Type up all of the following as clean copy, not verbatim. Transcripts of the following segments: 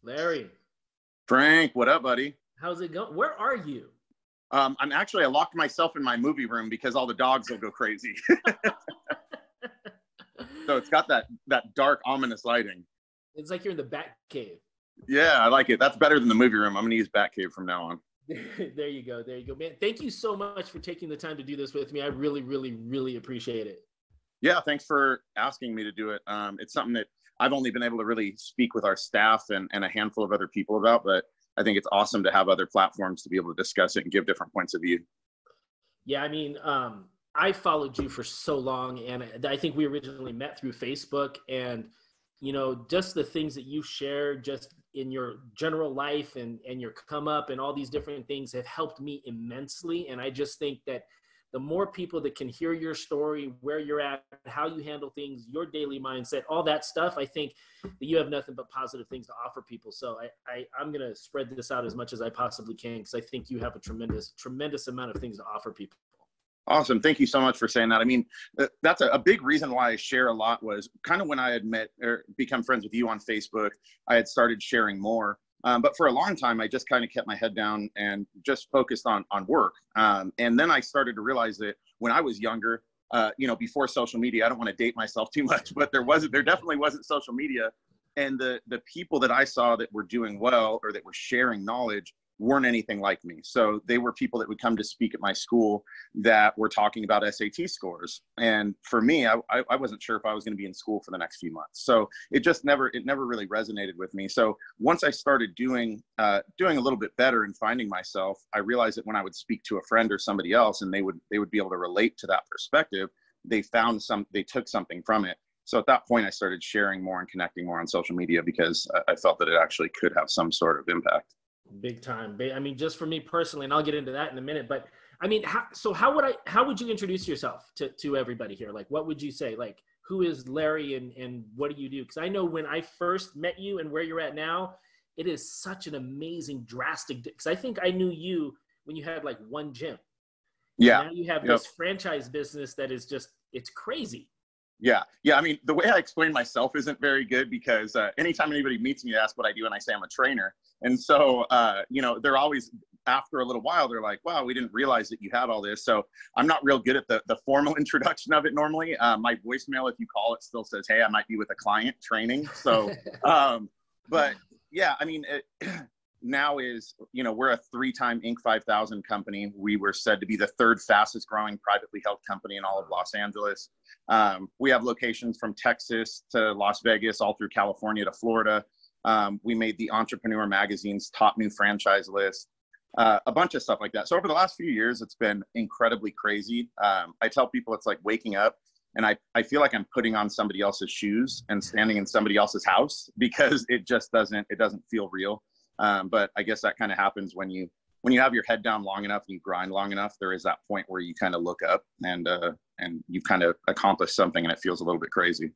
Larry, Frank, what up, buddy? how's it going? Where are you? I locked myself in my movie room because all the dogs will go crazy. So it's got that dark, ominous lighting. It's like you're in the Bat Cave. Yeah, I like it. That's better than the movie room. I'm going to use Batcave from now on. There you go. There you go, man. Thank you so much for taking the time to do this with me. I really, really, really appreciate it. Yeah, thanks for asking me to do it. It's something that I've only been able to really speak with our staff and a handful of other people about, but I think it's awesome to have other platforms to be able to discuss it and give different points of view. Yeah, I mean, I followed you for so long, and I think we originally met through Facebook, and just the things that you share just in your general life and your come up and all these different things have helped me immensely. And I just think that the more people that can hear your story, where you're at, how you handle things, your daily mindset, all that stuff, I think that you have nothing but positive things to offer people. So I'm going to spread this out as much as I possibly can, because I think you have a tremendous, tremendous amount of things to offer people. Awesome. Thank you so much for saying that. I mean, that's a big reason why I share a lot was kind of when I had met or become friends with you on Facebook, I had started sharing more. But for a long time, I just kind of kept my head down and just focused on work. And then I started to realize that when I was younger, before social media, I don't want to date myself too much, but there definitely wasn't social media. And the people that I saw that were doing well or that were sharing knowledge weren't anything like me. So they were people that would come to speak at my school that were talking about SAT scores. And for me, I wasn't sure if I was going to be in school for the next few months. So it never really resonated with me. So once I started doing a little bit better and finding myself, I realized that when I would speak to a friend or somebody else and they would be able to relate to that perspective, they took something from it. So at that point, I started sharing more and connecting more on social media because I felt that it actually could have some sort of impact. Big time. I mean, just for me personally, and I'll get into that in a minute, but I mean, how would you introduce yourself to everybody here? Like, what would you say? Like, who is Larry and what do you do? Because I know when I first met you and where you're at now, it is such an amazing, drastic, because I think I knew you when you had like one gym. Yeah. And now you have this franchise business that is just, it's crazy. Yeah. I mean, the way I explain myself isn't very good because anytime anybody meets me, they ask what I do, and I say I'm a trainer. And so, they're always, after a little while, they're like, wow, we didn't realize that you had all this. So I'm not real good at the formal introduction of it normally. My voicemail, if you call it, still says, hey, I might be with a client training. So, but yeah, I mean, now is, we're a 3-time Inc. 5000 company. We were said to be the 3rd fastest growing privately held company in all of Los Angeles. We have locations from Texas to Las Vegas, all through California to Florida. We made the Entrepreneur Magazine's top new franchise list, a bunch of stuff like that. So over the last few years, it's been incredibly crazy. I tell people it's like waking up and I feel like I'm putting on somebody else's shoes and standing in somebody else's house because it doesn't feel real. But I guess that kind of happens when you have your head down long enough and you grind long enough, there is that point where you kind of look up and you kind of accomplish something and it feels a little bit crazy.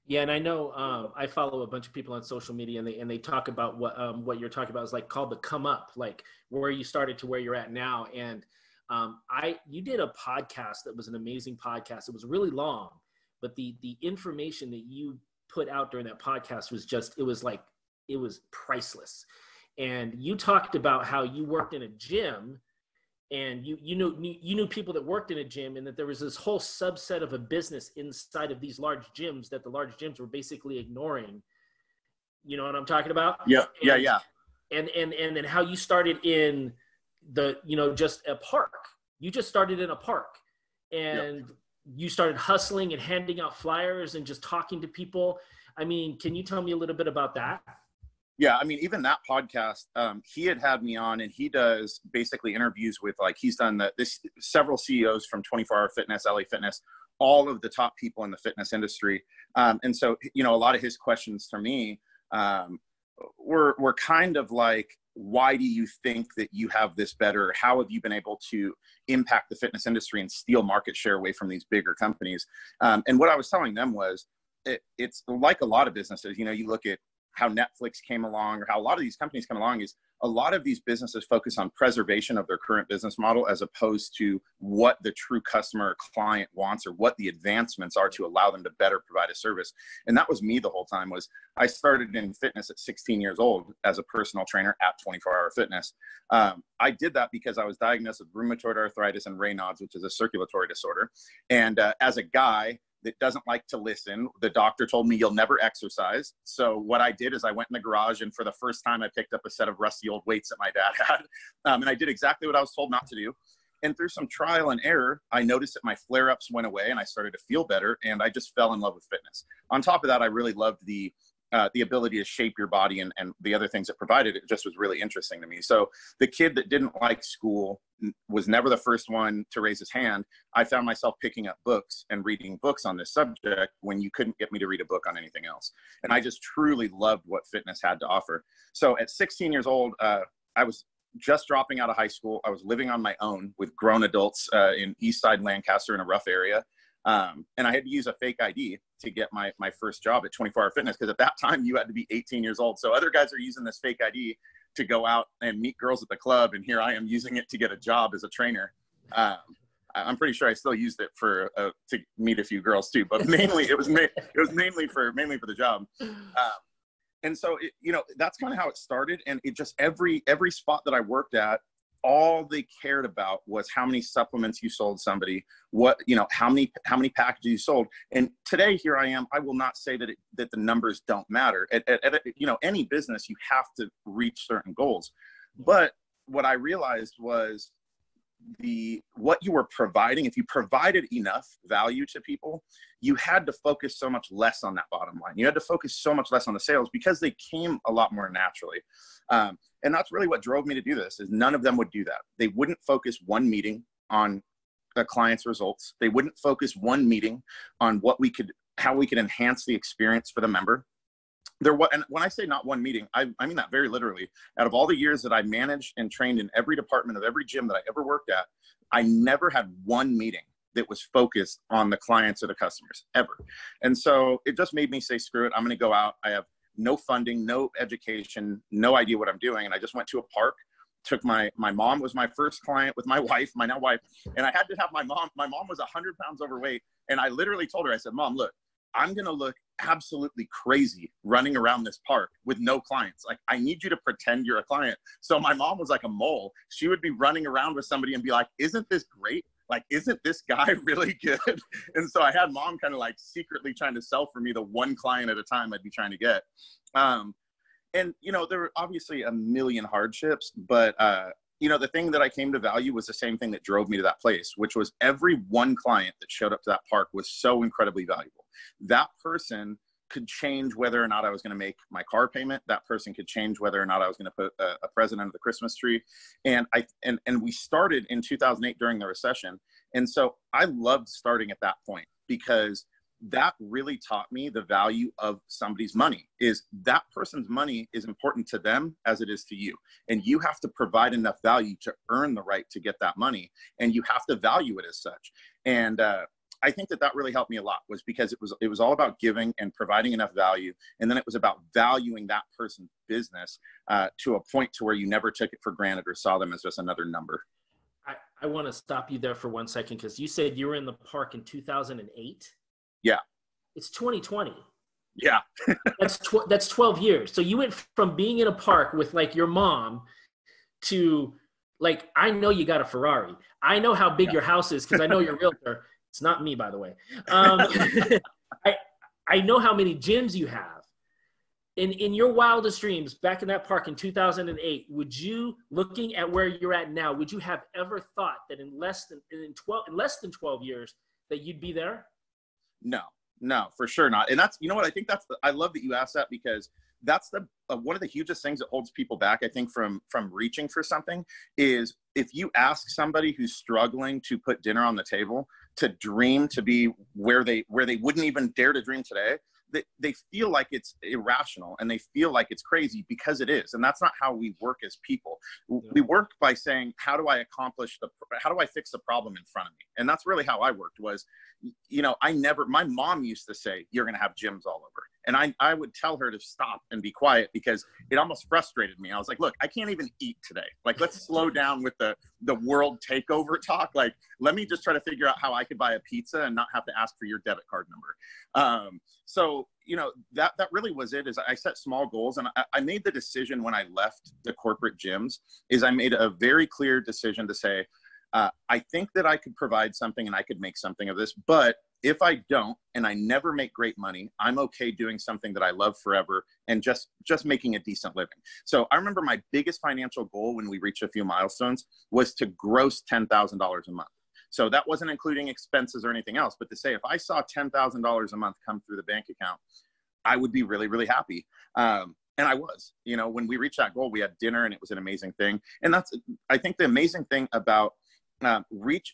Yeah, and I know I follow a bunch of people on social media, and they talk about what you're talking about is like called the come up, like where you started to where you're at now. And you did a podcast that was an amazing podcast. It was really long, but the information that you put out during that podcast was just, it was priceless. And you talked about how you worked in a gym, and you knew people that worked in a gym, and that there was this whole subset of a business inside of these large gyms that the large gyms were basically ignoring. You know what I'm talking about? Yeah. And then how you started in just a park. You just started in a park, and you started hustling and handing out flyers and just talking to people. I mean, can you tell me a little bit about that? Yeah, I mean, even that podcast, he had me on, and he does basically interviews with, like, he's done several CEOs from 24 Hour Fitness, LA Fitness, all of the top people in the fitness industry. And so, a lot of his questions for me were kind of like, why do you think that you have this better? How have you been able to impact the fitness industry and steal market share away from these bigger companies? And what I was telling them was, it's like a lot of businesses, you look at how Netflix came along or how a lot of these companies come along, is a lot of these businesses focus on preservation of their current business model as opposed to what the true customer or client wants or what the advancements are to allow them to better provide a service. And that was me the whole time. Was I started in fitness at 16 years old as a personal trainer at 24 Hour Fitness. I did that because I was diagnosed with rheumatoid arthritis and Raynaud's, which is a circulatory disorder. And as a guy that doesn't like to listen, the doctor told me you'll never exercise. So what I did is I went in the garage, and for the first time I picked up a set of rusty old weights that my dad had. And I did exactly what I was told not to do. And through some trial and error, I noticed that my flare-ups went away and I started to feel better, and I just fell in love with fitness. On top of that, I really loved the ability to shape your body and the other things it provided. It just was really interesting to me. So the kid that didn't like school was never the first one to raise his hand. I found myself picking up books and reading books on this subject when you couldn't get me to read a book on anything else. And I just truly loved what fitness had to offer. So at 16 years old, I was just dropping out of high school. I was living on my own with grown adults in East Side Lancaster in a rough area. And I had to use a fake ID to get my first job at 24 Hour Fitness, because at that time you had to be 18 years old. So other guys are using this fake ID to go out and meet girls at the club, and here I am using it to get a job as a trainer. I'm pretty sure I still used it for to meet a few girls too, but mainly it was mainly for the job. And so that's kind of how it started. And it just every spot that I worked at, all they cared about was how many supplements you sold somebody, how many packages you sold. And today, here I am. I will not say that the numbers don't matter. At any business, you have to reach certain goals. But what I realized was what you were providing, if you provided enough value to people, you had to focus so much less on that bottom line. You had to focus so much less on the sales because they came a lot more naturally. And that's really what drove me to do this, is none of them would do that. They wouldn't focus one meeting on a client's results. They wouldn't focus one meeting on how we could enhance the experience for the member. And when I say not one meeting, I mean that very literally. Out of all the years that I managed and trained in every department of every gym that I ever worked at, I never had one meeting that was focused on the clients or the customers, ever. And so it just made me say, screw it, I'm going to go out. I have no funding, no education, no idea what I'm doing. And I just went to a park, took my mom was my first client with my wife, my now wife. And I had to have my mom was 100 pounds overweight. And I literally told her, I said, Mom, look, I'm going to look absolutely crazy running around this park with no clients. Like, I need you to pretend you're a client. So my mom was like a mole. She would be running around with somebody and be like, isn't this great? Like, isn't this guy really good? And so I had Mom kind of like secretly trying to sell for me the one client at a time I'd be trying to get. And, there were obviously a million hardships, but, the thing that I came to value was the same thing that drove me to that place, which was every one client that showed up to that park was so incredibly valuable. That person could change whether or not I was going to make my car payment. That person could change whether or not I was going to put a present under the Christmas tree. And we started in 2008 during the recession. And so I loved starting at that point, because that really taught me the value of somebody's money. Is that person's money is important to them as it is to you. And you have to provide enough value to earn the right to get that money. And you have to value it as such. And I think that really helped me a lot, was because it was all about giving and providing enough value. And then it was about valuing that person's business to a point to where you never took it for granted or saw them as just another number. I want to stop you there for 1 second, because you said you were in the park in 2008. Yeah. It's 2020. Yeah. That's 12 years. So you went from being in a park with like your mom to like, I know you got a Ferrari. I know how big your house is because I know you're a realtor. It's not me, by the way. I know how many gyms you have. In your wildest dreams, back in that park in 2008, would you, looking at where you're at now, would you have ever thought that in less than 12 years that you'd be there? No, for sure not. And that's, what I think I love that you asked that, because that's one of the hugest things that holds people back, I think, from reaching for something, is if you ask somebody who's struggling to put dinner on the table to dream to be where they wouldn't even dare to dream today, they feel like it's irrational and they feel like it's crazy, because it is. And that's not how we work as people. Yeah. We work by saying, how do I fix the problem in front of me? And that's really how I worked. Was, my mom used to say, you're going to have gyms all over. And I would tell her to stop and be quiet because it almost frustrated me. I was like, look, I can't even eat today. Like, let's slow down with the world takeover talk. Like, let me just try to figure out how I could buy a pizza and not have to ask for your debit card number. So, you know, that really was it. Is I set small goals, and I made the decision when I left the corporate gyms, is I made a very clear decision to say, I think that I could provide something and I could make something of this, but if I don't, and I never make great money, I'm okay doing something that I love forever and just making a decent living. So I remember my biggest financial goal when we reached a few milestones was to gross $10,000 a month. So that wasn't including expenses or anything else, but to say, if I saw $10,000 a month come through the bank account, I would be really, really happy. And I was, you know, when we reached that goal, we had dinner and it was an amazing thing. And that's, I think, the amazing thing about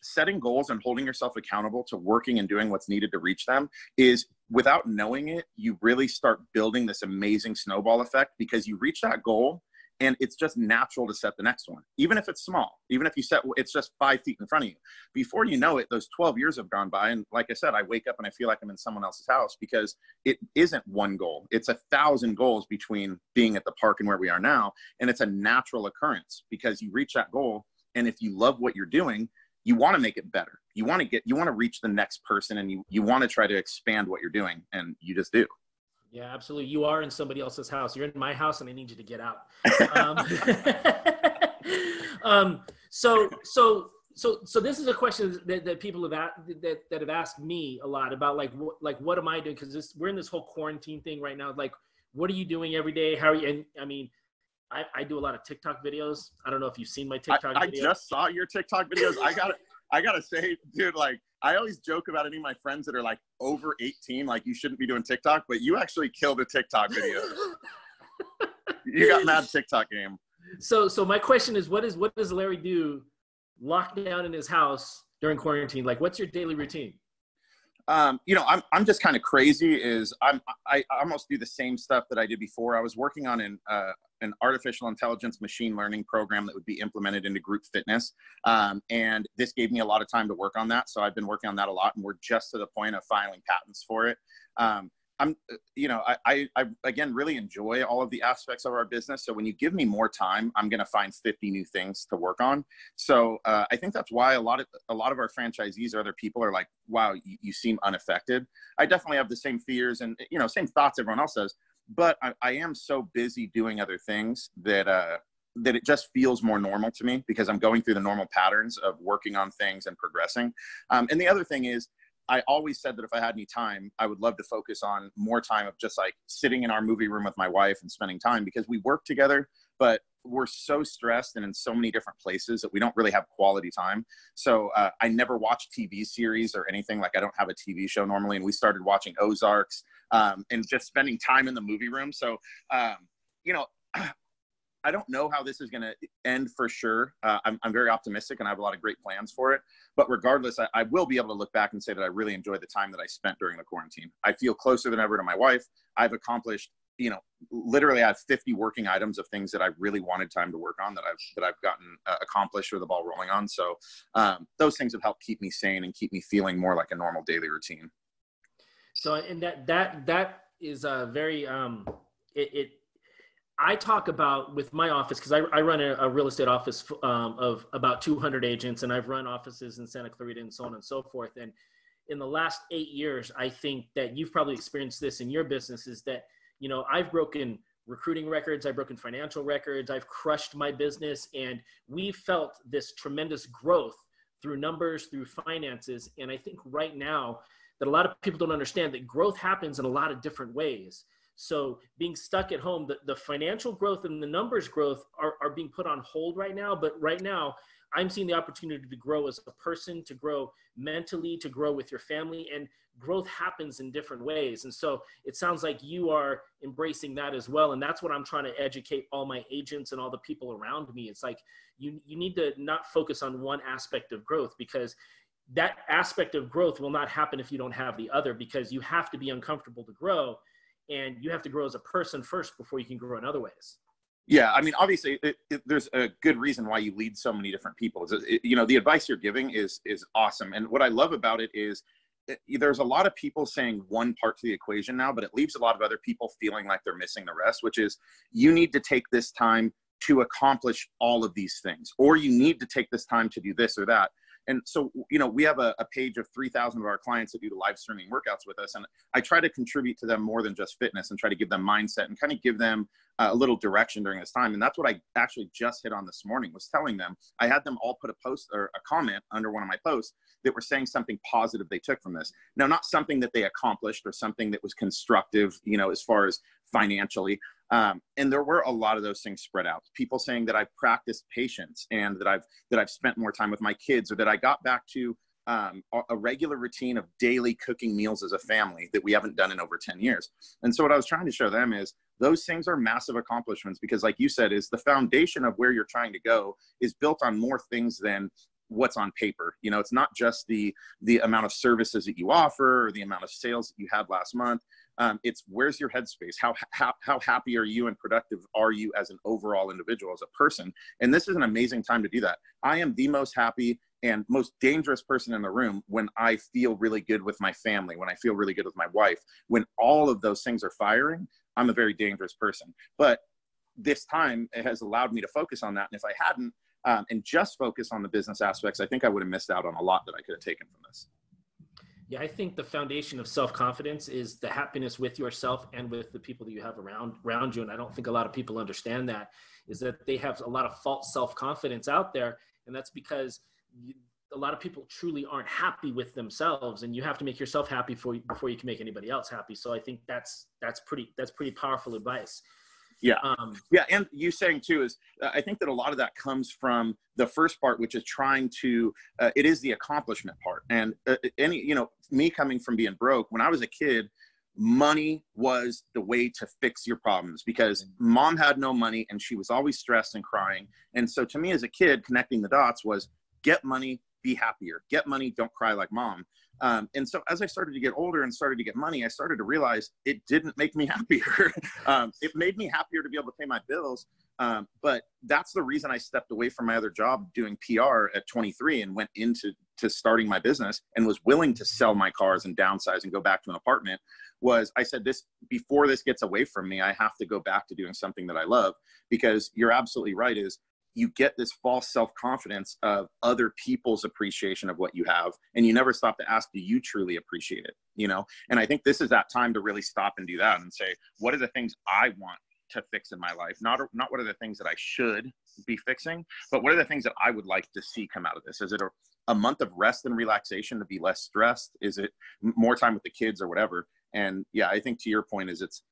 setting goals and holding yourself accountable to working and doing what's needed to reach them is, without knowing it, you really start building this amazing snowball effect, because you reach that goal and it's just natural to set the next one. Even if it's small, even if you set, it's just 5 feet in front of you. Before you know it, those 12 years have gone by. And like I said, I wake up and I feel like I'm in someone else's house, because it isn't one goal. It's 1,000 goals between being at the park and where we are now. And it's a natural occurrence because you reach that goal. And if you love what you're doing, you want to make it better. You want to reach the next person, and you want to try to expand what you're doing, and you just do. Yeah, absolutely. You are in somebody else's house. You're in my house, and I need you to get out. So this is a question that people that have asked me a lot about, what am I doing? Because we're in this whole quarantine thing right now. Like, what are you doing every day? How are you? And I mean, I do a lot of TikTok videos. I don't know if you've seen my TikTok videos. I just saw your TikTok videos. I gotta say, dude, like, I always joke about any of my friends that are like over 18, like, you shouldn't be doing TikTok, but you actually killed a TikTok video. You got mad TikTok game. So my question is, what does Larry do locked down in his house during quarantine? Like, what's your daily routine? You know, I'm just kind of crazy. I almost do the same stuff that I did before. I was working on an artificial intelligence machine learning program that would be implemented into group fitness. And this gave me a lot of time to work on that. So I've been working on that a lot, and we're just to the point of filing patents for it. I again, really enjoy all of the aspects of our business. So when you give me more time, I'm going to find 50 new things to work on. So I think that's why a lot of our franchisees or other people are like, wow, you seem unaffected. I definitely have the same fears and, you know, same thoughts everyone else does, but I am so busy doing other things that it just feels more normal to me, because I'm going through the normal patterns of working on things and progressing. And the other thing is, I always said that if I had any time, I would love to focus on more time of just like sitting in our movie room with my wife and spending time, because we work together, but we're so stressed and in so many different places that we don't really have quality time. So I never watch TV series or anything. Like, I don't have a TV show normally. And we started watching Ozarks and just spending time in the movie room. So, you know, I don't know how this is going to end for sure. I'm very optimistic, and I have a lot of great plans for it. But regardless, I will be able to look back and say that I really enjoyed the time that I spent during the quarantine. I feel closer than ever to my wife. I've accomplished, you know, literally I have 50 working items of things that I really wanted time to work on that I've gotten accomplished or the ball rolling on. So those things have helped keep me sane and keep me feeling more like a normal daily routine. So, and that is very, I talk about with my office, because I run a real estate office of about 200 agents, and I've run offices in Santa Clarita and so on and so forth. And in the last 8 years, I think that you've probably experienced this in your business, is that, you know, I've broken recruiting records, I've broken financial records, I've crushed my business, and we felt this tremendous growth through numbers, through finances. And I think right now that a lot of people don't understand that growth happens in a lot of different ways. So being stuck at home, the financial growth and the numbers growth are being put on hold right now. But right now, I'm seeing the opportunity to grow as a person, to grow mentally, to grow with your family, and growth happens in different ways. And so it sounds like you are embracing that as well. And that's what I'm trying to educate all my agents and all the people around me. It's like, you need to not focus on one aspect of growth, because that aspect of growth will not happen if you don't have the other, because you have to be uncomfortable to grow. And you have to grow as a person first before you can grow in other ways. Yeah, I mean, obviously, there's a good reason why you lead so many different people. You know, the advice you're giving is awesome. And what I love about it is there's a lot of people saying one part to the equation now, but it leaves a lot of other people feeling like they're missing the rest, which is you need to take this time to accomplish all of these things, or you need to take this time to do this or that. And so, we have a page of 3,000 of our clients that do the live streaming workouts with us. And I try to contribute to them more than just fitness and try to give them mindset and kind of give them a little direction during this time. And that's what I actually just hit on this morning, was telling them. I had them all put a post or a comment under one of my posts that were saying something positive they took from this. Now, not something that they accomplished or something that was constructive, as far as financially. And there were a lot of those things spread out. People saying that I've practiced patience and that I've spent more time with my kids, or that I got back to a regular routine of daily cooking meals as a family that we haven't done in over 10 years. And so what I was trying to show them is those things are massive accomplishments, because like you said, is the foundation of where you're trying to go is built on more things than what's on paper. It's not just the amount of services that you offer or the amount of sales that you had last month. It's where's your headspace? How happy are you and productive are you as an overall individual, as a person? And this is an amazing time to do that. I am the most happy and most dangerous person in the room when I feel really good with my family, when I feel really good with my wife. When all of those things are firing, I'm a very dangerous person. But this time, it has allowed me to focus on that. And if I hadn't, and just focus on the business aspects, I think I would have missed out on a lot that I could have taken from this. Yeah, I think the foundation of self-confidence is the happiness with yourself and with the people that you have around you. And I don't think a lot of people understand that, is that they have a lot of false self-confidence out there. And that's because a lot of people truly aren't happy with themselves, and you have to make yourself happy before you can make anybody else happy. So I think that's pretty powerful advice. Yeah. And you saying too is, I think that a lot of that comes from the first part, which is trying to, it is the accomplishment part. And me coming from being broke, when I was a kid, money was the way to fix your problems, because mom had no money and she was always stressed and crying. And so to me as a kid, connecting the dots was get money, be happier, get money, don't cry like mom. And so as I started to get older and started to get money, I started to realize it didn't make me happier. It made me happier to be able to pay my bills. But that's the reason I stepped away from my other job doing PR at 23 and went into starting my business, and was willing to sell my cars and downsize and go back to an apartment. Was I said, before this gets away from me, I have to go back to doing something that I love. Because you're absolutely right, is you get this false self-confidence of other people's appreciation of what you have. And you never stop to ask, do you truly appreciate it? And I think this is that time to really stop and do that and say, what are the things I want to fix in my life? Not what are the things that I should be fixing, but what are the things that I would like to see come out of this? Is it a month of rest and relaxation to be less stressed? Is it more time with the kids or whatever? And yeah, I think to your point is it's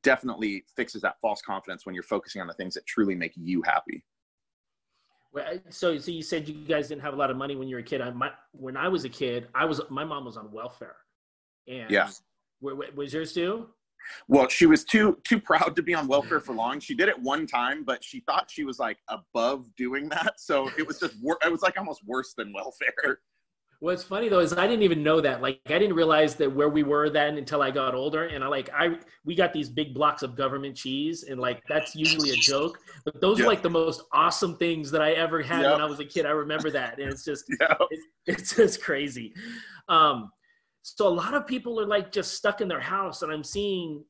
definitely fixes that false confidence when you're focusing on the things that truly make you happy. So you said you guys didn't have a lot of money when you were a kid. When I was a kid, my mom was on welfare. And yeah. Was yours too? Well, she was too proud to be on welfare for long. She did it one time, but she thought she was like above doing that. So it was it was like almost worse than welfare. What's funny though is I didn't even know that. Like I didn't realize that where we were then until I got older. And we got these big blocks of government cheese, and like that's usually a joke. But those are like the most awesome things that I ever had when I was a kid. I remember that, and it's just it's just crazy. So a lot of people are like just stuck in their house, and I'm seeing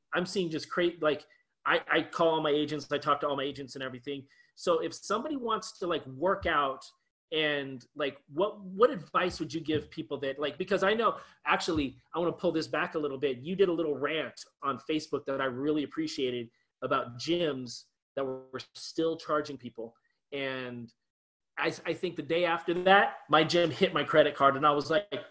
just crazy. Like I call all my agents, I talk to all my agents and everything. So if somebody wants to like work out, and like what advice would you give people that like, because I know actually I want to pull this back a little bit. You did a little rant on Facebook that I really appreciated about gyms that were still charging people. And I think the day after that, my gym hit my credit card, and I was like,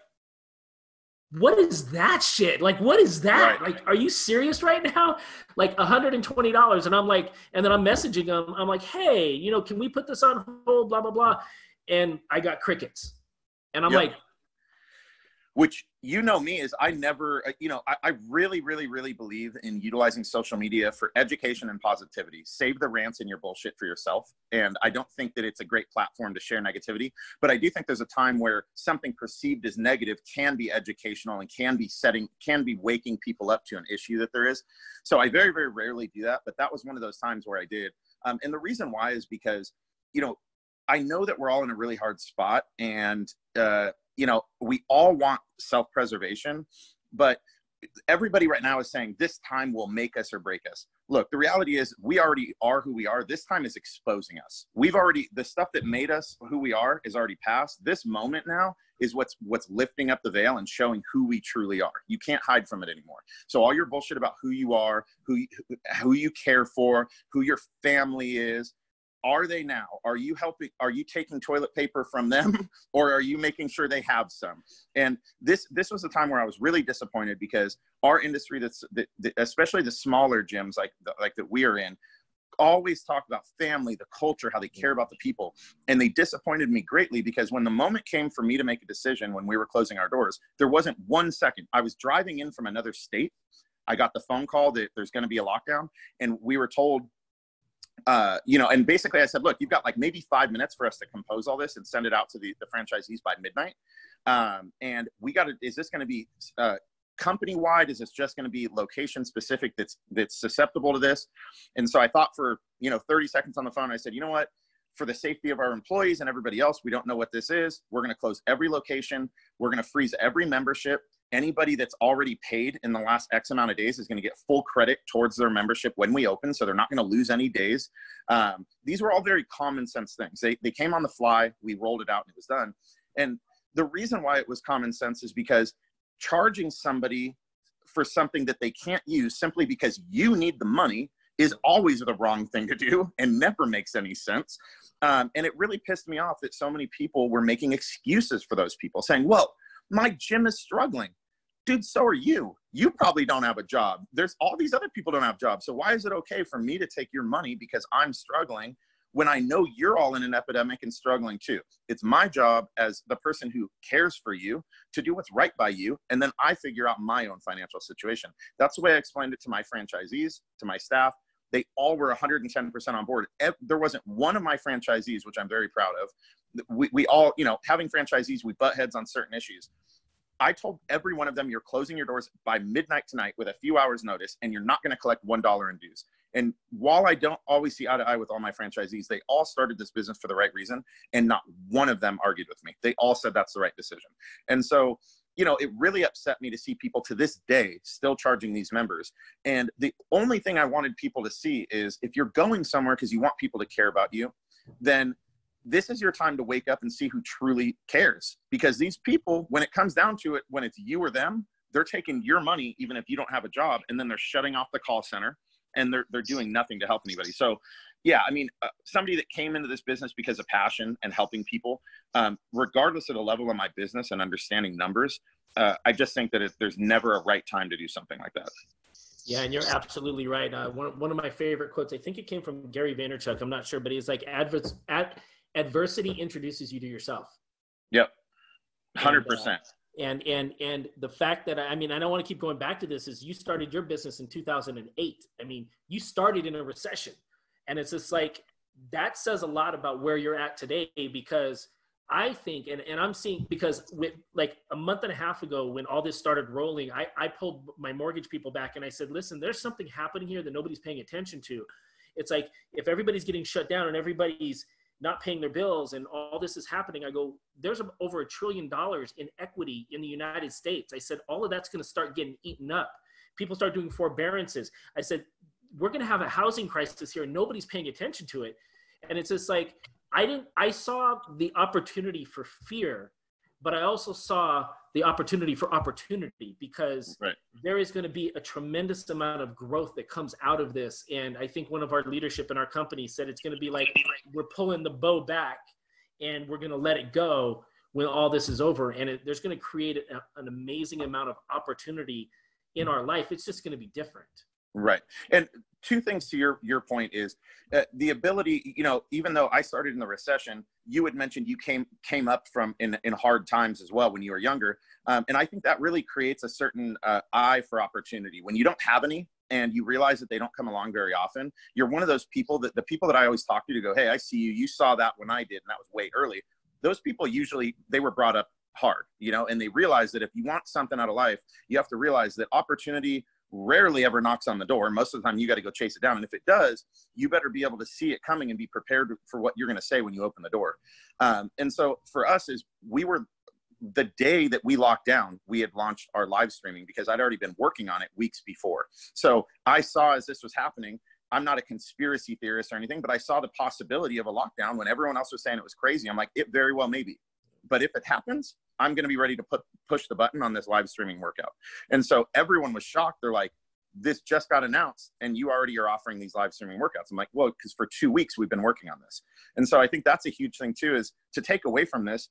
what is that shit? Like, what is that? Right. Like, are you serious right now? Like $120. And I'm like, and then I'm messaging them. I'm like, hey, can we put this on hold? Blah, blah, blah. And I got crickets. And I'm like, which, me is I never, I really, really, really believe in utilizing social media for education and positivity. Save the rants and your bullshit for yourself. And I don't think that it's a great platform to share negativity, but I do think there's a time where something perceived as negative can be educational and can be waking people up to an issue that there is. So I very, very rarely do that, but that was one of those times where I did. And the reason why is because, I know that we're all in a really hard spot, and you know, we all want self-preservation, but everybody right now is saying this time will make us or break us. Look, the reality is we already are who we are. This time is exposing us. The stuff that made us who we are is already past. This moment now is what's lifting up the veil and showing who we truly are. You can't hide from it anymore. So all your bullshit about who you are, who you care for, who your family is, are they now? Are you taking toilet paper from them, or are you making sure they have some? And this was a time where I was really disappointed, because our industry, especially the smaller gyms like that we are in, always talk about family, the culture, how they care about the people. And they disappointed me greatly, because when the moment came for me to make a decision when we were closing our doors, there wasn't 1 second. I was driving in from another state. I got the phone call that there's going to be a lockdown, and we were told, and basically I said, look, you've got like maybe 5 minutes for us to compose all this and send it out to the franchisees by midnight. And is this going to be company-wide? Is this just going to be location-specific that's susceptible to this? And so I thought for, 30 seconds on the phone. I said, you know what? For the safety of our employees and everybody else, we don't know what this is. We're going to close every location. We're going to freeze every membership. Anybody that's already paid in the last X amount of days is going to get full credit towards their membership when we open. So they're not going to lose any days. These were all very common sense things. They came on the fly. We rolled it out and it was done. And the reason why it was common sense is because charging somebody for something that they can't use simply because you need the money is always the wrong thing to do and never makes any sense. And it really pissed me off that so many people were making excuses for those people, saying, well, my gym is struggling. Dude, so are you. You probably don't have a job. There's all these other people don't have jobs. So why is it okay for me to take your money because I'm struggling when I know you're all in an epidemic and struggling too? It's my job as the person who cares for you to do what's right by you. And then I figure out my own financial situation. That's the way I explained it to my franchisees, to my staff. They all were 110% on board. There wasn't one of my franchisees, which I'm very proud of. We all, having franchisees, we butt heads on certain issues. I told every one of them, you're closing your doors by midnight tonight with a few hours notice, and you're not going to collect $1 in dues. And while I don't always see eye to eye with all my franchisees, they all started this business for the right reason, and not one of them argued with me. They all said that's the right decision. And so, it really upset me to see people to this day still charging these members. And the only thing I wanted people to see is, if you're going somewhere because you want people to care about you, then this is your time to wake up and see who truly cares. Because these people, when it comes down to it, when it's you or them, they're taking your money, even if you don't have a job, and then they're shutting off the call center, and they're doing nothing to help anybody. So yeah, somebody that came into this business because of passion and helping people, regardless of the level of my business and understanding numbers, I just think that there's never a right time to do something like that. Yeah, and you're absolutely right. One of my favorite quotes, I think it came from Gary Vaynerchuk, I'm not sure, but he's like, adversity introduces you to yourself. Yep, 100%. And the fact that, I don't want to keep going back to this, is you started your business in 2008. You started in a recession. And it's just like, that says a lot about where you're at today, because I think, and I'm seeing, because with like a month and a half ago, when all this started rolling, I pulled my mortgage people back and I said, listen, there's something happening here that nobody's paying attention to. It's like, if everybody's getting shut down and everybody's not paying their bills and all this is happening, I go, there's over $1 trillion in equity in the United States. I said, all of that's going to start getting eaten up. People start doing forbearances. I said, we're going to have a housing crisis here and nobody's paying attention to it. And it's just like, I saw the opportunity for fear, but I also saw the opportunity for opportunity, because there is going to be a tremendous amount of growth that comes out of this. And I think one of our leadership in our company said it's going to be like, we're pulling the bow back and we're going to let it go when all this is over. And there's going to create an amazing amount of opportunity in our life. It's just going to be different. Right. And two things to your point is the ability, even though I started in the recession, you had mentioned you came up from in hard times as well when you were younger. And I think that really creates a certain eye for opportunity. When you don't have any and you realize that they don't come along very often, you're one of those people the people that I always talk to go, hey, I see you. You saw that when I did, and that was way early. Those people usually, they were brought up hard, and they realize that if you want something out of life, you have to realize that opportunity rarely ever knocks on the door. Most of the time you got to go chase it down. And if it does, you better be able to see it coming and be prepared for what you're going to say when you open the door. And so for us, is we were the day that we locked down, we had launched our live streaming because I'd already been working on it weeks before. So I saw as this was happening, I'm not a conspiracy theorist or anything, but I saw the possibility of a lockdown when everyone else was saying it was crazy. I'm like, it very well may be. But if it happens, I'm going to be ready to push the button on this live streaming workout. And so everyone was shocked. They're like, this just got announced and you already are offering these live streaming workouts. I'm like, well, because for 2 weeks we've been working on this. And so I think that's a huge thing too, is to take away from this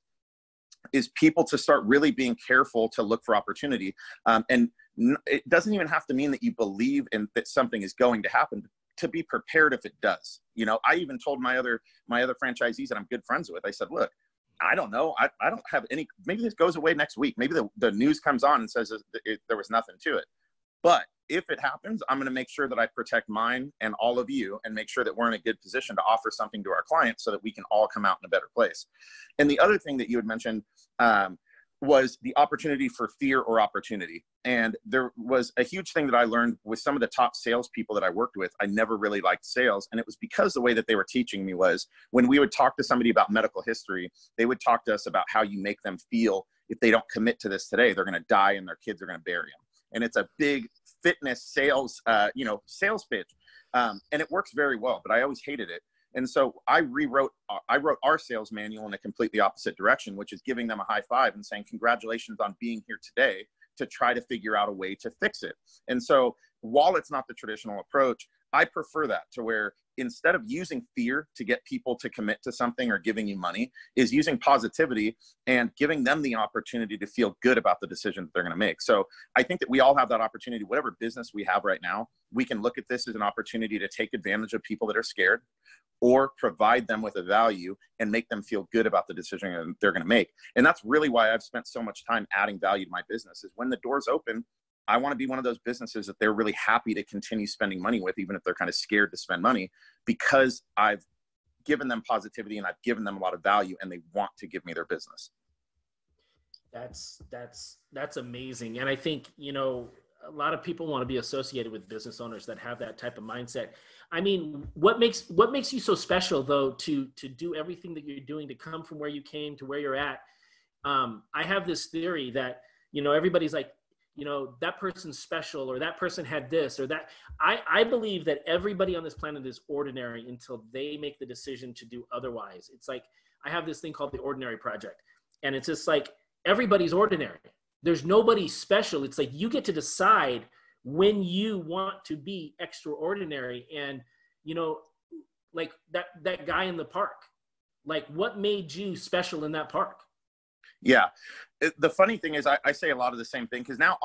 is people to start really being careful to look for opportunity. And it doesn't even have to mean that you believe in that something is going to happen, to be prepared if it does. You know, I even told my other franchisees that I'm good friends with, I said, look, I don't know. I don't have any, maybe this goes away next week. Maybe the news comes on and says there was nothing to it. But if it happens, I'm going to make sure that I protect mine and all of you and make sure that we're in a good position to offer something to our clients so that we can all come out in a better place. And the other thing that you had mentioned was the opportunity for fear or opportunity. And there was a huge thing that I learned with some of the top salespeople that I worked with. I never really liked sales. And it was because the way that they were teaching me was when we would talk to somebody about medical history, they would talk to us about how you make them feel if they don't commit to this today, they're going to die and their kids are going to bury them. And it's a big fitness sales, sales pitch. And it works very well, but I always hated it. And so I wrote our sales manual in a completely opposite direction, which is giving them a high five and saying, congratulations on being here today to try to figure out a way to fix it. And so while it's not the traditional approach, I prefer that to where instead of using fear to get people to commit to something or giving you money, is using positivity and giving them the opportunity to feel good about the decision that they're going to make. So I think that we all have that opportunity. Whatever business we have right now, we can look at this as an opportunity to take advantage of people that are scared or provide them with a value and make them feel good about the decision they're going to make. And that's really why I've spent so much time adding value to my business, is when the doors open, I want to be one of those businesses that they're really happy to continue spending money with, even if they're kind of scared to spend money, because I've given them positivity and I've given them a lot of value and they want to give me their business. That's amazing. And I think, a lot of people want to be associated with business owners that have that type of mindset. I mean, what makes you so special though, to do everything that you're doing, to come from where you came to where you're at? I have this theory that, everybody's like, that person's special, or that person had this or that. I believe that everybody on this planet is ordinary until they make the decision to do otherwise. It's like, I have this thing called the Ordinary Project. And it's just like, everybody's ordinary. There's nobody special. It's like, you get to decide when you want to be extraordinary. And, like that guy in the park, like, what made you special in that park? Yeah. The funny thing is I say a lot of the same thing, because now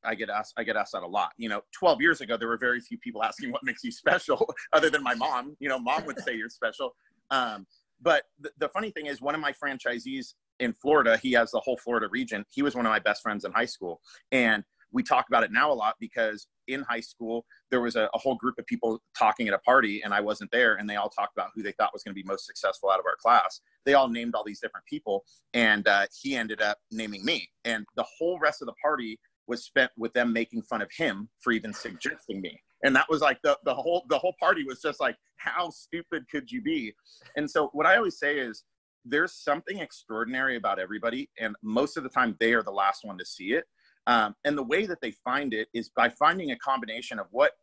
I get asked that a lot. 12 years ago, there were very few people asking what makes you special other than my mom. Mom would say you're special. But the funny thing is, one of my franchisees in Florida, he has the whole Florida region. He was one of my best friends in high school. And we talk about it now a lot because in high school, there was a whole group of people talking at a party and I wasn't there. And they all talked about who they thought was going to be most successful out of our class. They all named all these different people. And he ended up naming me. And the whole rest of the party was spent with them making fun of him for even suggesting me. And that was like the whole party was just like, how stupid could you be? And so what I always say is, there's something extraordinary about everybody. And most of the time they are the last one to see it. And the way that they find it is by finding a combination of what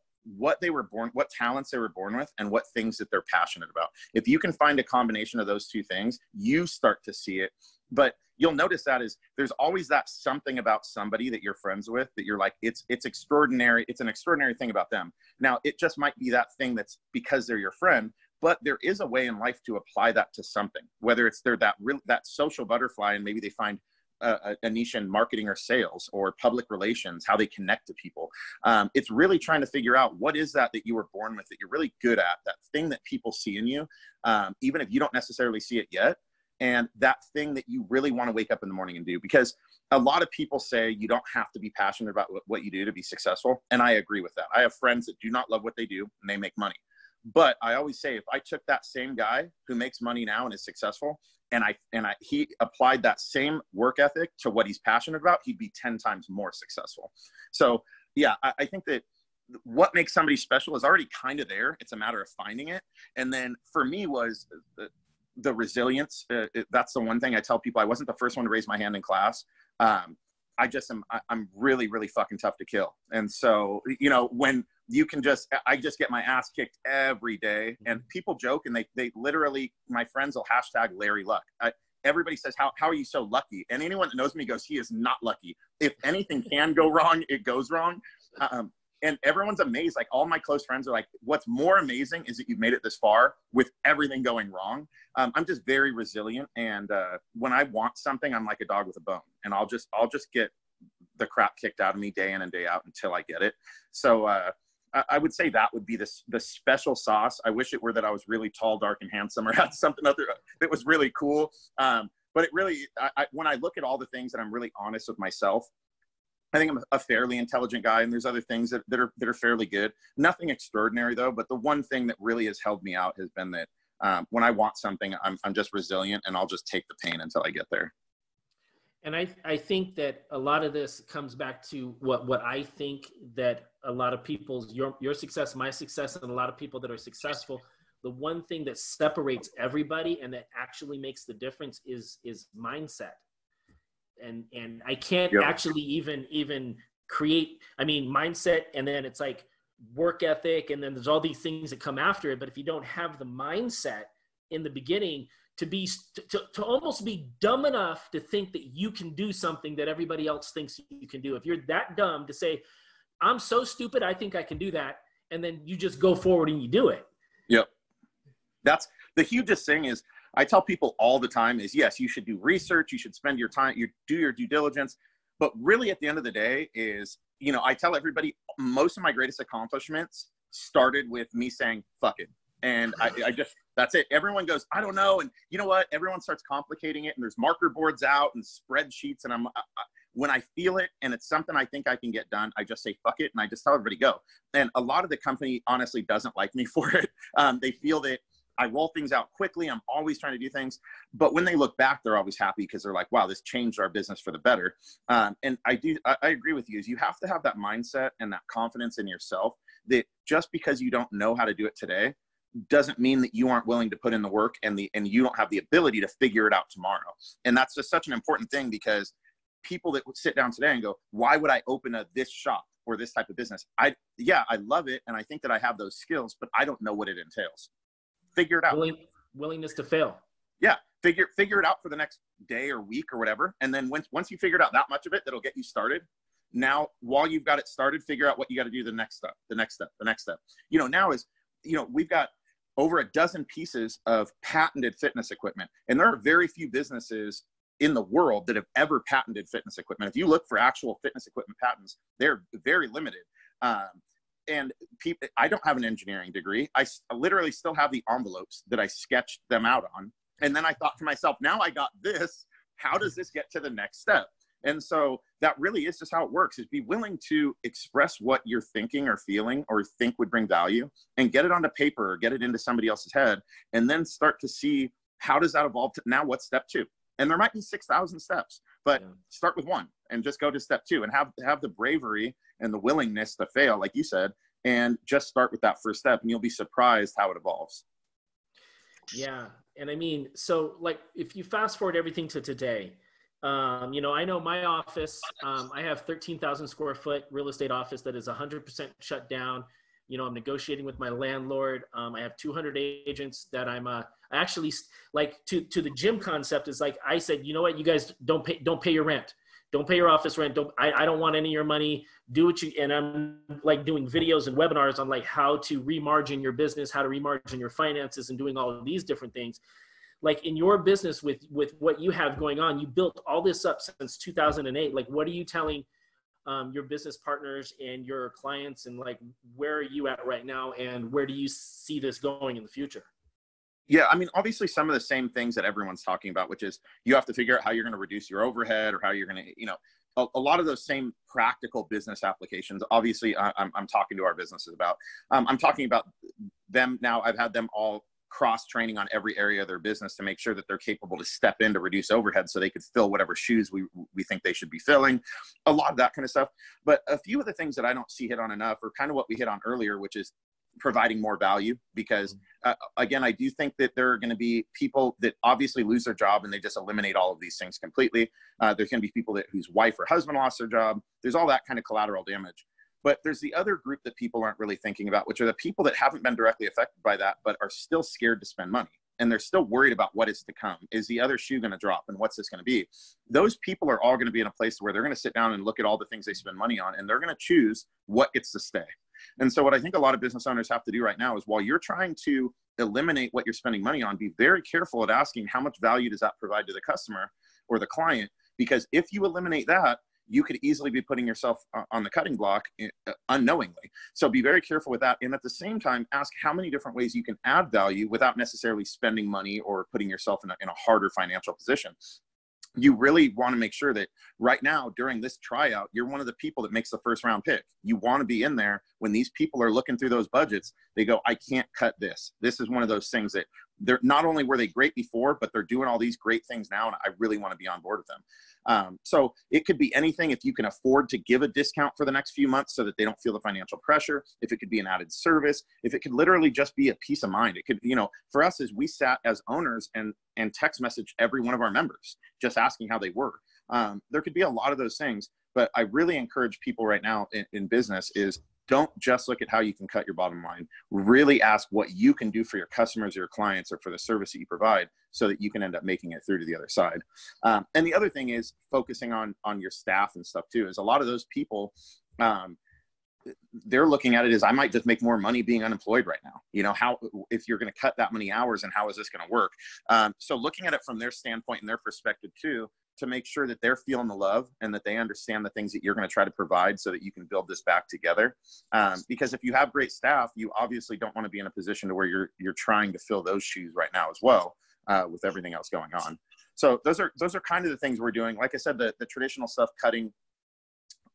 they were born, what talents they were born with, and what things that they're passionate about. If you can find a combination of those two things, you start to see it. But you'll notice that there's always that something about somebody that you're friends with that you're like, it's extraordinary. It's an extraordinary thing about them. Now, it just might be that thing that's because they're your friend, but there is a way in life to apply that to something, whether it's they're that social butterfly and maybe they find a niche in marketing or sales or public relations, how they connect to people. It's really trying to figure out what is that you were born with that you're really good at, that thing that people see in you, even if you don't necessarily see it yet. And that thing that you really want to wake up in the morning and do, because a lot of people say you don't have to be passionate about what you do to be successful. And I agree with that. I have friends that do not love what they do and they make money. But I always say, if I took that same guy who makes money now and is successful, and he applied that same work ethic to what he's passionate about, he'd be 10 times more successful. So yeah, I think that what makes somebody special is already kind of there. It's a matter of finding it. And then for me was the resilience. That's the one thing I tell people. I wasn't the first one to raise my hand in class. I'm really, really fucking tough to kill. And so, you know, when you can I just get my ass kicked every day, and people joke, and they literally, my friends will hashtag Larry Luck. Everybody says, how are you so lucky? And anyone that knows me goes, he is not lucky. If anything can go wrong, it goes wrong. And everyone's amazed. Like, all my close friends are like, what's more amazing is that you've made it this far with everything going wrong. I'm just very resilient. And when I want something, I'm like a dog with a bone, and I'll just get the crap kicked out of me day in and day out until I get it. So I would say that would be the special sauce. I wish it were that I was really tall, dark, and handsome, or had something other that was really cool. But it really, when I look at all the things that I'm really honest with myself, I think I'm a fairly intelligent guy, and there's other things that are fairly good. Nothing extraordinary though. But the one thing that really has held me out has been that when I want something, I'm just resilient, and I'll just take the pain until I get there. And I think that a lot of this comes back to what I think that a lot of people's, your success, my success, and a lot of people that are successful, the one thing that separates everybody and that actually makes the difference is mindset. And I can't actually even create, I mean, mindset, and then it's like work ethic, and then there's all these things that come after it. But if you don't have the mindset in the beginning to almost be dumb enough to think that you can do something that everybody else thinks you can do. If you're that dumb to say, I'm so stupid, I think I can do that, and then you just go forward and you do it. Yep. That's the hugest thing. Is I tell people all the time is, yes, you should do research, you should spend your time, you do your due diligence, but really at the end of the day is, you know, I tell everybody most of my greatest accomplishments started with me saying, fuck it. And I just, that's it. Everyone goes, I don't know. And you know what? Everyone starts complicating it, and there's marker boards out and spreadsheets. And when I feel it and it's something I think I can get done, I just say, fuck it. And I just tell everybody go. And a lot of the company honestly doesn't like me for it. They feel that I roll things out quickly. I'm always trying to do things. But when they look back, they're always happy because they're like, wow, this changed our business for the better. And I agree with you. Is you have to have that mindset and that confidence in yourself that just because you don't know how to do it today doesn't mean that you aren't willing to put in the work, and you don't have the ability to figure it out tomorrow. And that's just such an important thing, because people that would sit down today and go, why would I open this shop or this type of business? I love it. And I think that I have those skills, but I don't know what it entails. Figure it out. Willingness to fail. Yeah. Figure it out for the next day or week or whatever. And then once you figured out that much of it, that'll get you started. Now, while you've got it started, figure out what you got to do the next step. You know, now is, you know, we've got over a dozen pieces of patented fitness equipment. And there are very few businesses in the world that have ever patented fitness equipment. If you look for actual fitness equipment patents, they're very limited. And people, I don't have an engineering degree. I literally still have the envelopes that I sketched them out on. And then I thought to myself, now I got this, how does this get to the next step? And so that really is just how it works, is be willing to express what you're thinking or feeling or think would bring value, and get it onto paper or get it into somebody else's head, and then start to see, how does that evolve to now what's step 2? And there might be 6,000 steps, but start with 1 and just go to step 2, and have the bravery and the willingness to fail, like you said, and just start with that first step, and you'll be surprised how it evolves. Yeah. And I mean, so like, if you fast forward everything to today, you know, I know my office, I have 13,000 square foot real estate office that is 100% shut down. You know, I'm negotiating with my landlord. I have 200 agents that I actually, like, to the gym concept is like, I said, you know what, you guys don't pay your rent. Don't pay your office rent. I don't want any of your money. Do what you, and I'm like doing videos and webinars on like how to remargin your business, how to remargin your finances, and doing all of these different things. Like in your business with what you have going on, you built all this up since 2008. Like, what are you telling your business partners and your clients, and like, where are you at right now, and where do you see this going in the future? Yeah, I mean, obviously some of the same things that everyone's talking about, which is you have to figure out how you're going to reduce your overhead, or how you're going to, you know, a lot of those same practical business applications. Obviously, I'm talking to our businesses about. I'm talking about them now. I've had them all cross training on every area of their business to make sure that they're capable to step in to reduce overhead, so they could fill whatever shoes we think they should be filling. A lot of that kind of stuff. But a few of the things that I don't see hit on enough, or kind of what we hit on earlier, which is providing more value, because again, I do think that there are going to be people that obviously lose their job and they just eliminate all of these things completely. There's going to be people whose wife or husband lost their job. There's all that kind of collateral damage. But there's the other group that people aren't really thinking about, which are the people that haven't been directly affected by that, but are still scared to spend money. And they're still worried about what is to come. Is the other shoe going to drop? And what's this going to be? Those people are all going to be in a place where they're going to sit down and look at all the things they spend money on, and they're going to choose what gets to stay. And so what I think a lot of business owners have to do right now is, while you're trying to eliminate what you're spending money on, be very careful at asking how much value does that provide to the customer or the client? Because if you eliminate that, you could easily be putting yourself on the cutting block unknowingly. So be very careful with that. And at the same time, ask how many different ways you can add value without necessarily spending money or putting yourself in a harder financial position. You really want to make sure that right now, during this tryout, you're one of the people that makes the first round pick. You want to be in there when these people are looking through those budgets. They go, I can't cut this. This is one of those things that they're not only were they great before, but they're doing all these great things now, and I really want to be on board with them. So it could be anything. If you can afford to give a discount for the next few months so that they don't feel the financial pressure, if it could be an added service, if it could literally just be a peace of mind. It could, for us, as we sat as owners and text message every one of our members, just asking how they were. There could be a lot of those things, but I really encourage people right now in business is, don't just look at how you can cut your bottom line. Really ask what you can do for your customers or your clients or for the service that you provide, so that you can end up making it through to the other side. And the other thing is focusing on your staff and stuff too, is a lot of those people, they're looking at it as, I might just make more money being unemployed right now. How, if you're going to cut that many hours, and how is this going to work? So looking at it from their standpoint and their perspective too, to make sure that they're feeling the love and that they understand the things that you're going to try to provide, so that you can build this back together. Because if you have great staff, you obviously don't want to be in a position to where you're trying to fill those shoes right now as well, with everything else going on. So those are kind of the things we're doing. Like I said, the traditional stuff, cutting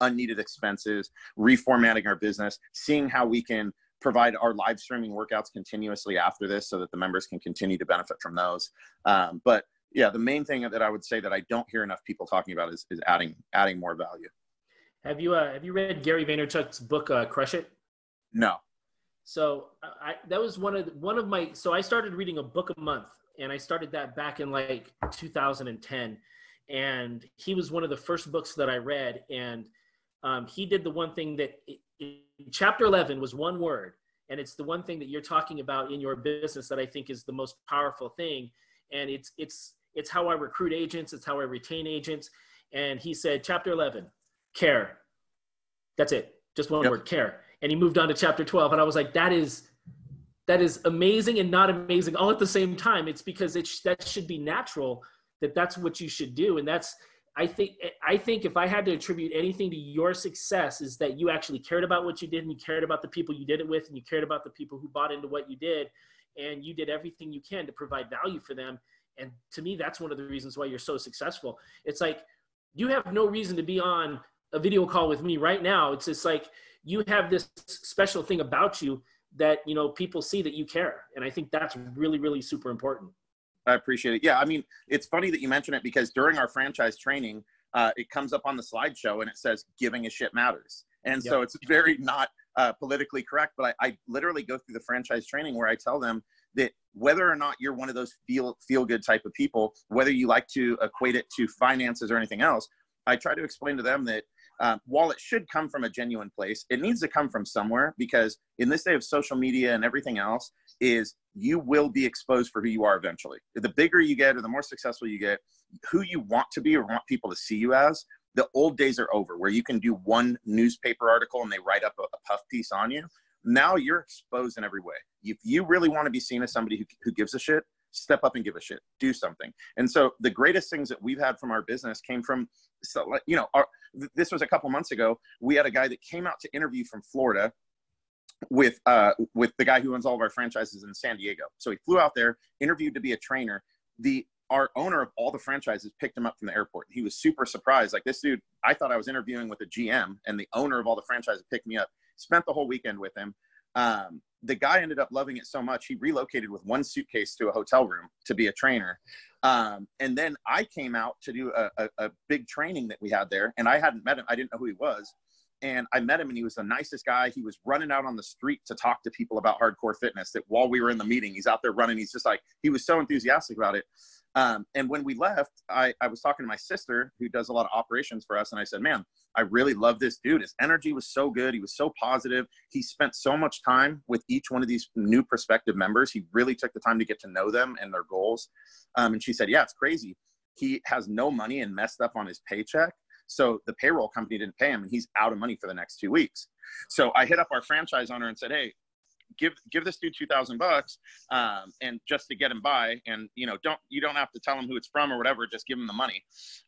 unneeded expenses, reformatting our business, seeing how we can provide our live streaming workouts continuously after this, so that the members can continue to benefit from those. But yeah, the main thing that I would say that I don't hear enough people talking about is adding more value. Have you read Gary Vaynerchuk's book, Crush It? No. So that was one of my, so I started reading a book a month, and I started that back in like 2010. And he was one of the first books that I read. And he did the one thing that chapter 11 was one word. And it's the one thing that you're talking about in your business that I think is the most powerful thing. And it's how I recruit agents. It's how I retain agents. And he said, chapter 11, care. That's it. Just one word, care. And he moved on to chapter 12. And I was like, that is amazing and not amazing all at the same time. It's because that should be natural, that's what you should do. And I think if I had to attribute anything to your success, is that you actually cared about what you did, and you cared about the people you did it with, and you cared about the people who bought into what you did, and you did everything you can to provide value for them. And to me, that's one of the reasons why you're so successful. It's like, you have no reason to be on a video call with me right now. It's just like, you have this special thing about you that, people see that you care. And I think that's really, really super important. I appreciate it. Yeah. I mean, it's funny that you mention it, because during our franchise training, it comes up on the slideshow and it says, giving a shit matters. And so it's very not politically correct, but I literally go through the franchise training where I tell them that whether or not you're one of those feel good type of people, whether you like to equate it to finances or anything else, I try to explain to them that while it should come from a genuine place, it needs to come from somewhere, because in this day of social media and everything else, is you will be exposed for who you are eventually. The bigger you get or the more successful you get, who you want to be or want people to see you as, the old days are over, where you can do one newspaper article and they write up a puff piece on you. Now you're exposed in every way. If you really want to be seen as somebody who gives a shit, step up and give a shit, do something. And so the greatest things that we've had from our business came from, this was a couple months ago. We had a guy that came out to interview from Florida with the guy who owns all of our franchises in San Diego. So he flew out there, interviewed to be a trainer. Our owner of all the franchises picked him up from the airport. He was super surprised. Like, this dude, I thought I was interviewing with a GM, and the owner of all the franchises picked me up. Spent the whole weekend with him. The guy ended up loving it so much, he relocated with one suitcase to a hotel room to be a trainer. And then I came out to do a big training that we had there, and I hadn't met him. I didn't know who he was. And I met him, and he was the nicest guy. He was running out on the street to talk to people about hardcore fitness, that while we were in the meeting, he's out there running. He's just like, he was so enthusiastic about it. And when we left, I was talking to my sister, who does a lot of operations for us. And I said, man, I really love this dude. His energy was so good. He was so positive. He spent so much time with each one of these new prospective members. He really took the time to get to know them and their goals. And she said, yeah, it's crazy. He has no money and messed up on his paycheck. So the payroll company didn't pay him, and he's out of money for the next 2 weeks. So I hit up our franchise owner and said, hey, give this dude $2,000 and just to get him by, and you don't have to tell him who it's from or whatever, just give him the money.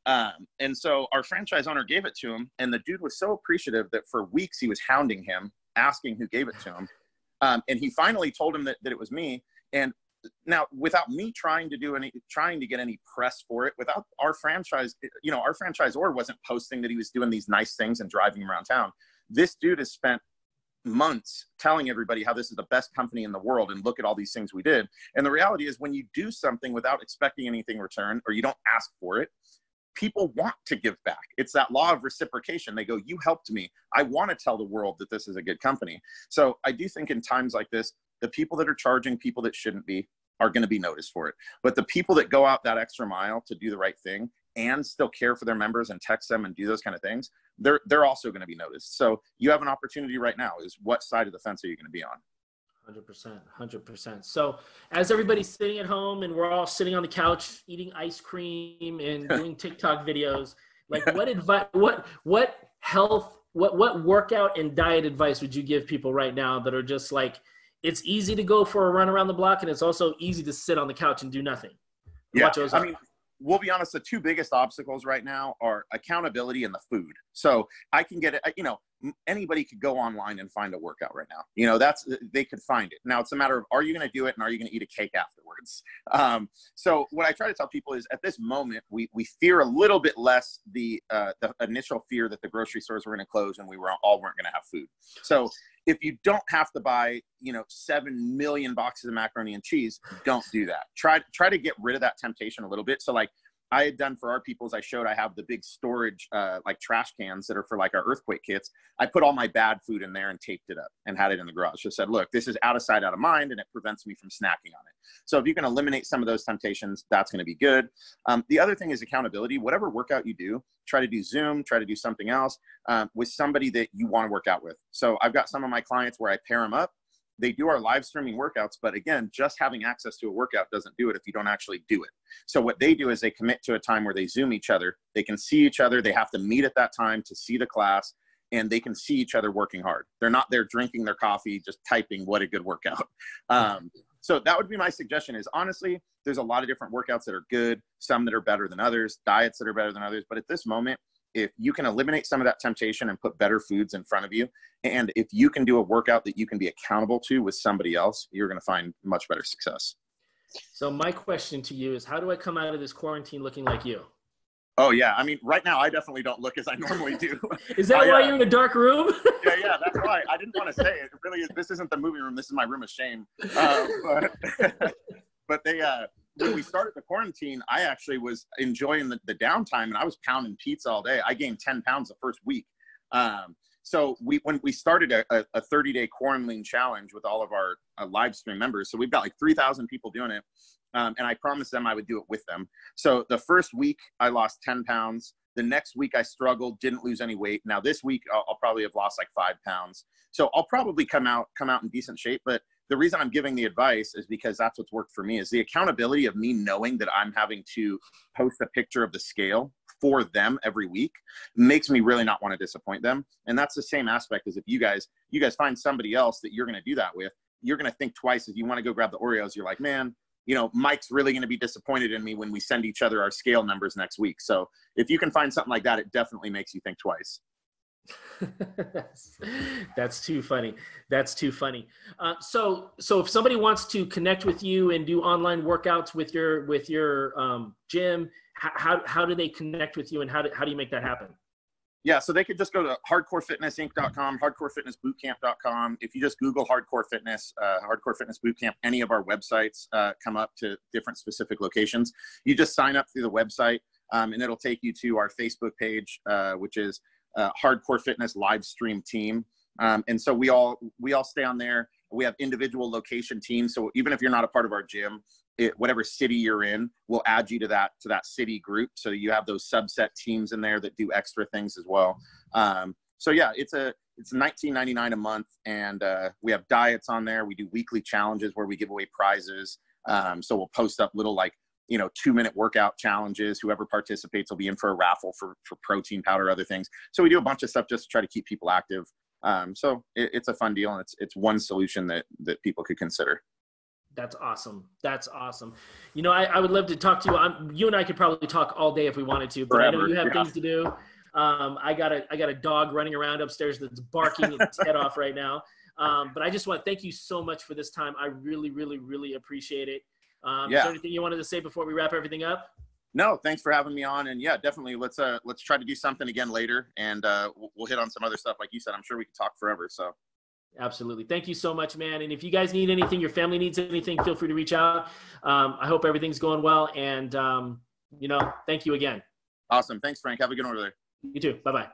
And so our franchise owner gave it to him, and the dude was so appreciative that for weeks he was hounding him, asking who gave it to him. And he finally told him that it was me. And now, without me trying to get any press for it, without our franchise, our franchisor wasn't posting that he was doing these nice things and driving him around town. This dude has spent months telling everybody how this is the best company in the world, and look at all these things we did. And the reality is, when you do something without expecting anything in return, or you don't ask for it, people want to give back. It's that law of reciprocation. They go, you helped me. I want to tell the world that this is a good company. So I do think in times like this, the people that are charging people that shouldn't be are going to be noticed for it. But the people that go out that extra mile to do the right thing and still care for their members and text them and do those kind of things, they're also going to be noticed. So you have an opportunity right now. Is what side of the fence are you going to be on? 100%. So as everybody's sitting at home and we're all sitting on the couch eating ice cream and doing TikTok videos, like what advice, what health, what workout and diet advice would you give people right now that are just like, it's easy to go for a run around the block, and it's also easy to sit on the couch and do nothing? Yeah, I mean, we'll be honest, the two biggest obstacles right now are accountability and the food. So I can get it, anybody could go online and find a workout right now. They could find it. Now it's a matter of, are you going to do it, and are you going to eat a cake afterwards? So what I try to tell people is, at this moment, we fear a little bit less the initial fear that the grocery stores were going to close and we weren't going to have food. So if you don't have to buy, 7 million boxes of macaroni and cheese, don't do that. Try to get rid of that temptation a little bit. So like I had done for our peoples, I have the big storage, like trash cans that are for like our earthquake kits. I put all my bad food in there and taped it up and had it in the garage. Just said, look, this is out of sight, out of mind, and it prevents me from snacking on it. So if you can eliminate some of those temptations, that's going to be good. The other thing is accountability. Whatever workout you do, try to do Zoom, try to do something else with somebody that you want to work out with. So I've got some of my clients where I pair them up. They do our live streaming workouts, but again, just having access to a workout doesn't do it if you don't actually do it. So what they do is they commit to a time where they Zoom each other. They can see each other. They have to meet at that time to see the class, and they can see each other working hard. They're not there drinking their coffee, just typing what a good workout. So that would be my suggestion is, honestly, there's a lot of different workouts that are good, some that are better than others, diets that are better than others. But at this moment, if you can eliminate some of that temptation and put better foods in front of you, and if you can do a workout that you can be accountable to with somebody else, you're going to find much better success. So my question to you is, how do I come out of this quarantine looking like you? Oh yeah. I mean, right now I definitely don't look as I normally do. Is that why you're in a dark room? Yeah, that's why. I didn't want to say it. It really is. This isn't the movie room. This is my room of shame. But they, when we started the quarantine, I actually was enjoying the downtime, and I was pounding pizza all day. I gained 10 pounds the first week. So when we started a 30-day quarantine challenge with all of our live stream members, so we've got like 3,000 people doing it. And I promised them I would do it with them. So the first week I lost 10 pounds. The next week I struggled, didn't lose any weight. Now this week I'll probably have lost like 5 pounds. So I'll probably come out in decent shape. But the reason I'm giving the advice is because that's what's worked for me, is the accountability of me knowing that I'm having to post a picture of the scale for them every week makes me really not want to disappoint them. And that's the same aspect as if you guys find somebody else that you're going to do that with, you're going to think twice. If you want to go grab the Oreos, you're like, man, Mike's really going to be disappointed in me when we send each other our scale numbers next week. So if you can find something like that, it definitely makes you think twice. That's too funny. So if somebody wants to connect with you and do online workouts with your gym, how do they connect with you, and how do you make that happen? Yeah, so they could just go to hardcorefitnessinc.com, hardcorefitnessbootcamp.com. If you just Google Hardcore Fitness, Hardcore Fitness Bootcamp, any of our websites come up to different specific locations. You just sign up through the website, and it'll take you to our Facebook page, which is hardcore fitness live stream team. And so we all stay on there. We have individual location teams. So even if you're not a part of our gym, whatever city you're in, we'll add you to that city group. So you have those subset teams in there that do extra things as well. So yeah, it's $19.99 a month, and we have diets on there. We do weekly challenges where we give away prizes. So we'll post up little 2-minute workout challenges. Whoever participates will be in for a raffle for protein powder, other things. So we do a bunch of stuff just to try to keep people active. So it's a fun deal, and it's one solution that people could consider. That's awesome. That's awesome. I would love to talk to you. You and I could probably talk all day if we wanted to, but forever. I know you have things to do. I got a dog running around upstairs that's barking its head off right now. But I just want to thank you so much for this time. I really, really, really appreciate it. Is there anything you wanted to say before we wrap everything up? No, thanks for having me on. And yeah, definitely let's try to do something again later, and we'll hit on some other stuff. Like you said, I'm sure we could talk forever. So absolutely. Thank you so much, man. And if you guys need anything, your family needs anything, feel free to reach out. I hope everything's going well. And, thank you again. Awesome. Thanks, Frank. Have a good one over there. You too. Bye-bye.